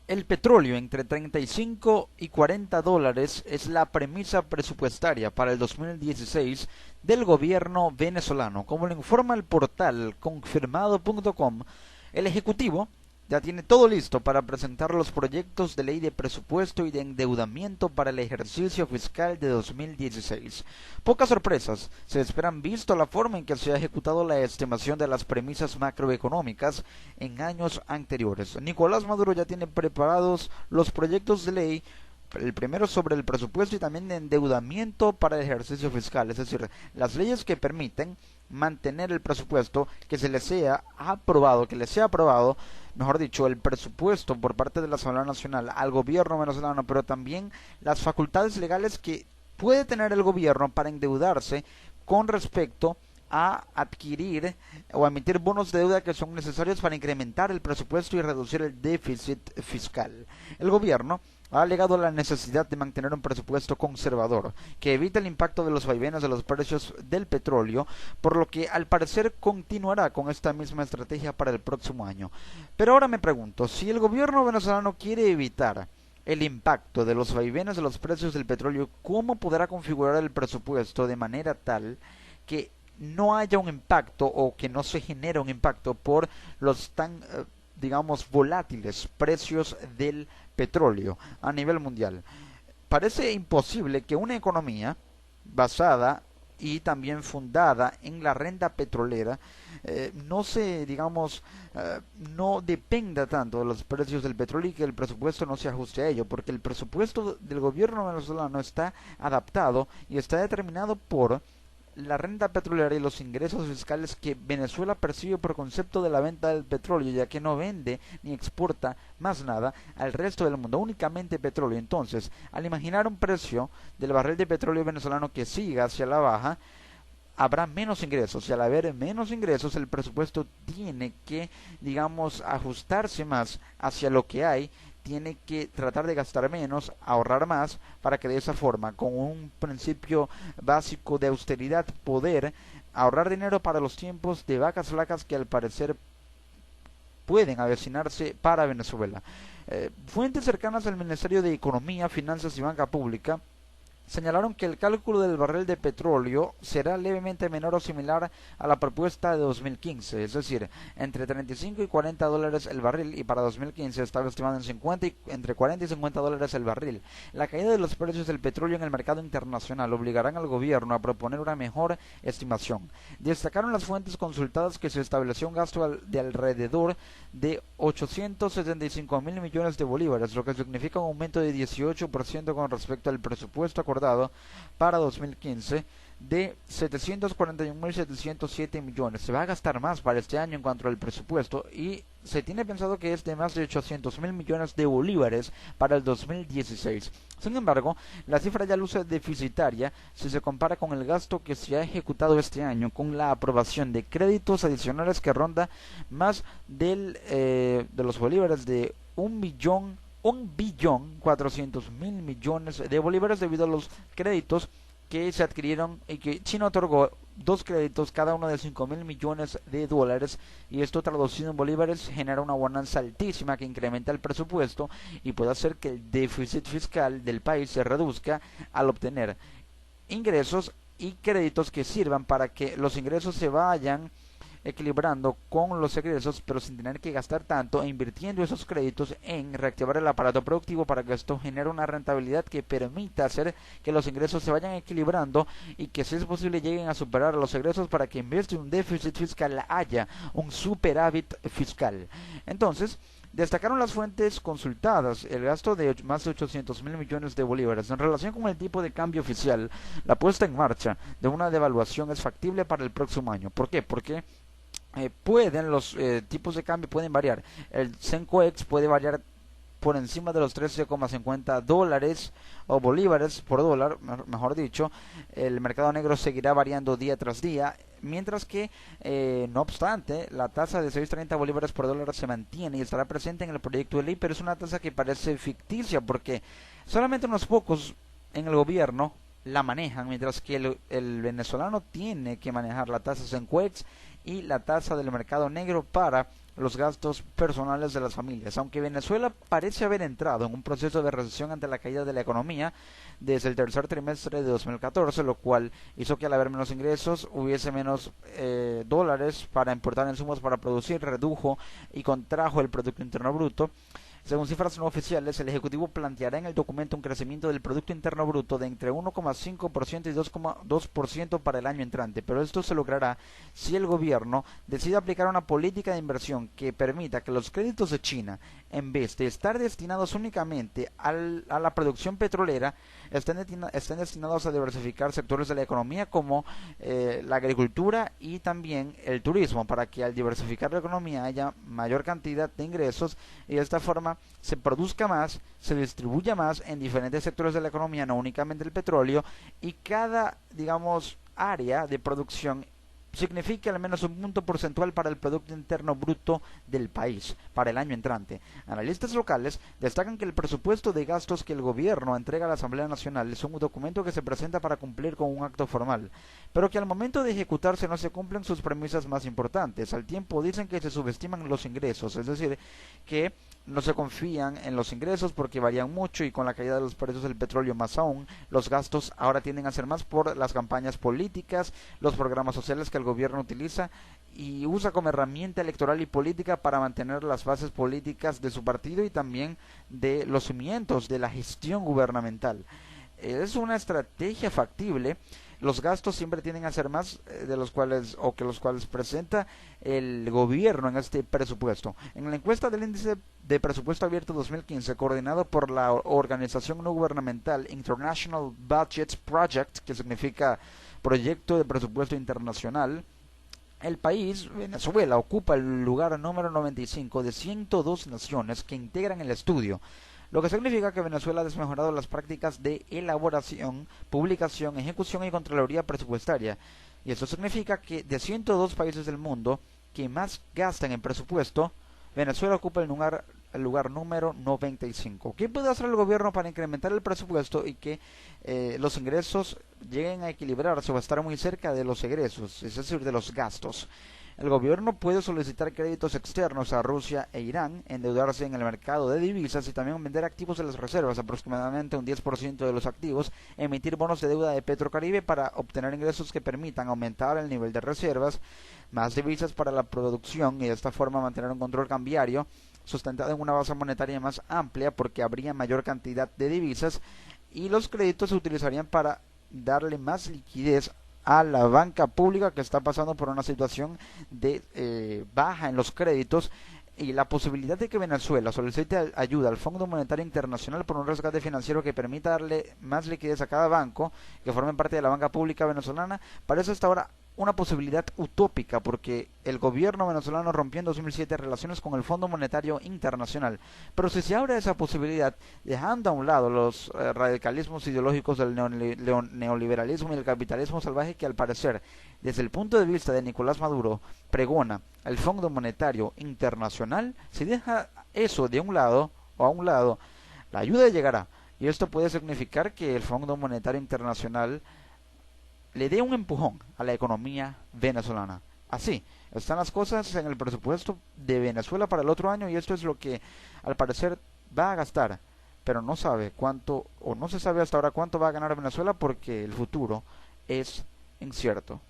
El petróleo entre 35 y 40 dólares es la premisa presupuestaria para el 2016 del gobierno venezolano. Como lo informa el portal confirmado.com, el Ejecutivo ya tiene todo listo para presentar los proyectos de ley de presupuesto y de endeudamiento para el ejercicio fiscal de 2016. Pocas sorpresas se esperan visto la forma en que se ha ejecutado la estimación de las premisas macroeconómicas en años anteriores. Nicolás Maduro ya tiene preparados los proyectos de ley, el primero sobre el presupuesto y también de endeudamiento para el ejercicio fiscal, es decir, las leyes que permiten mantener el presupuesto que se les sea aprobado, mejor dicho, el presupuesto por parte de la Asamblea Nacional al gobierno venezolano, pero también las facultades legales que puede tener el gobierno para endeudarse con respecto a adquirir o emitir bonos de deuda que son necesarios para incrementar el presupuesto y reducir el déficit fiscal. El gobierno ha alegado la necesidad de mantener un presupuesto conservador que evite el impacto de los vaivenes de los precios del petróleo, por lo que al parecer continuará con esta misma estrategia para el próximo año. Pero ahora me pregunto, si el gobierno venezolano quiere evitar el impacto de los vaivenes de los precios del petróleo, ¿cómo podrá configurar el presupuesto de manera tal que no haya un impacto o que no se genere un impacto por los tan digamos volátiles precios del petróleo a nivel mundial? Parece imposible que una economía basada y también fundada en la renta petrolera no se, digamos, no dependa tanto de los precios del petróleo y que el presupuesto no se ajuste a ello, porque el presupuesto del gobierno venezolano está adaptado y está determinado por la renta petrolera y los ingresos fiscales que Venezuela percibe por concepto de la venta del petróleo, ya que no vende ni exporta más nada al resto del mundo, únicamente petróleo. Entonces, al imaginar un precio del barril de petróleo venezolano que siga hacia la baja, habrá menos ingresos, y al haber menos ingresos el presupuesto tiene que, digamos, ajustarse más hacia lo que hay, tiene que tratar de gastar menos, ahorrar más, para que de esa forma, con un principio básico de austeridad, poder ahorrar dinero para los tiempos de vacas flacas que al parecer pueden avecinarse para Venezuela. Fuentes cercanas al Ministerio de Economía, Finanzas y Banca Pública señalaron que el cálculo del barril de petróleo será levemente menor o similar a la propuesta de 2015, es decir, entre 35 y 40 dólares el barril, y para 2015 estaba estimado en entre 40 y 50 dólares el barril. La caída de los precios del petróleo en el mercado internacional obligarán al gobierno a proponer una mejor estimación. Destacaron las fuentes consultadas que se estableció un gasto de alrededor de 875 mil millones de bolívares, lo que significa un aumento de 18% con respecto al presupuesto acordado para 2015 de 741.707 millones. Se va a gastar más para este año en cuanto al presupuesto y se tiene pensado que es de más de 800.000 millones de bolívares para el 2016. Sin embargo, la cifra ya luce deficitaria si se compara con el gasto que se ha ejecutado este año, con la aprobación de créditos adicionales que ronda más de los bolívares de 1.400.000 millones de bolívares debido a los créditos que se adquirieron y que China otorgó dos créditos, cada uno de 5.000 millones de dólares, y esto traducido en bolívares genera una bonanza altísima que incrementa el presupuesto y puede hacer que el déficit fiscal del país se reduzca al obtener ingresos y créditos que sirvan para que los ingresos se vayan equilibrando con los egresos, pero sin tener que gastar tanto, e invirtiendo esos créditos en reactivar el aparato productivo para que esto genere una rentabilidad que permita hacer que los ingresos se vayan equilibrando y que, si es posible, lleguen a superar los egresos, para que en vez de un déficit fiscal haya un superávit fiscal. Entonces, destacaron las fuentes consultadas el gasto de más de 800.000 millones de bolívares. En relación con el tipo de cambio oficial, la puesta en marcha de una devaluación es factible para el próximo año. ¿Por qué? Porque los tipos de cambio pueden variar. El CENCOEX puede variar por encima de los 13,50 dólares o bolívares por dólar, mejor dicho. El mercado negro seguirá variando día tras día, mientras que, no obstante, la tasa de 6.30 bolívares por dólar se mantiene y estará presente en el proyecto de ley, pero es una tasa que parece ficticia porque solamente unos pocos en el gobierno la manejan, mientras que el venezolano tiene que manejar la tasa CENCOEX y la tasa del mercado negro para los gastos personales de las familias. Aunque Venezuela parece haber entrado en un proceso de recesión ante la caída de la economía desde el tercer trimestre de 2014, lo cual hizo que al haber menos ingresos hubiese menos dólares para importar insumos para producir, redujo y contrajo el Producto Interno Bruto. Según cifras no oficiales, el Ejecutivo planteará en el documento un crecimiento del Producto Interno Bruto de entre 1,5% y 2,2% para el año entrante, pero esto se logrará si el gobierno decide aplicar una política de inversión que permita que los créditos de China, en vez de estar destinados únicamente a la producción petrolera, estén destinados a diversificar sectores de la economía como la agricultura y también el turismo, para que al diversificar la economía haya mayor cantidad de ingresos y de esta forma se produzca más, se distribuya más en diferentes sectores de la economía, no únicamente el petróleo, y cada, digamos, área de producción significa al menos un punto porcentual para el Producto Interno Bruto del país para el año entrante. Analistas locales destacan que el presupuesto de gastos que el gobierno entrega a la Asamblea Nacional es un documento que se presenta para cumplir con un acto formal, pero que al momento de ejecutarse no se cumplen sus premisas más importantes. Al tiempo dicen que se subestiman los ingresos, es decir, que no se confían en los ingresos porque varían mucho y con la caída de los precios del petróleo más aún, los gastos ahora tienden a ser más por las campañas políticas, los programas sociales que el gobierno utiliza y usa como herramienta electoral y política para mantener las bases políticas de su partido y también de los cimientos de la gestión gubernamental. Es una estrategia factible. Los gastos siempre tienden a ser más de los cuales presenta el gobierno en este presupuesto. En la encuesta del índice de presupuesto abierto 2015, coordinado por la organización no gubernamental International Budget Project, que significa Proyecto de Presupuesto Internacional, el país, Venezuela, ocupa el lugar número 95 de 102 naciones que integran el estudio, lo que significa que Venezuela ha desmejorado las prácticas de elaboración, publicación, ejecución y contraloría presupuestaria. Y eso significa que de 102 países del mundo que más gastan en presupuesto, Venezuela ocupa el lugar número 95. ¿Qué puede hacer el gobierno para incrementar el presupuesto y que los ingresos lleguen a equilibrarse o a estar muy cerca de los egresos, es decir, de los gastos? El gobierno puede solicitar créditos externos a Rusia e Irán, endeudarse en el mercado de divisas y también vender activos de las reservas, aproximadamente un 10% de los activos, emitir bonos de deuda de Petrocaribe para obtener ingresos que permitan aumentar el nivel de reservas, más divisas para la producción y de esta forma mantener un control cambiario sustentado en una base monetaria más amplia porque habría mayor cantidad de divisas y los créditos se utilizarían para darle más liquidez a la banca pública que está pasando por una situación de baja en los créditos y la posibilidad de que Venezuela solicite ayuda al Fondo Monetario Internacional por un rescate financiero que permita darle más liquidez a cada banco que formen parte de la banca pública venezolana parece hasta ahora una posibilidad utópica porque el gobierno venezolano rompió en 2007 relaciones con el Fondo Monetario Internacional. Pero si se abre esa posibilidad, dejando a un lado los radicalismos ideológicos del neoliberalismo y el capitalismo salvaje que al parecer, desde el punto de vista de Nicolás Maduro, pregona el Fondo Monetario Internacional, si deja eso de un lado o a un lado, la ayuda llegará. Y esto puede significar que el Fondo Monetario Internacional le dé un empujón a la economía venezolana. Así están las cosas en el presupuesto de Venezuela para el otro año y esto es lo que al parecer va a gastar, pero no sabe cuánto o no se sabe hasta ahora cuánto va a ganar Venezuela porque el futuro es incierto.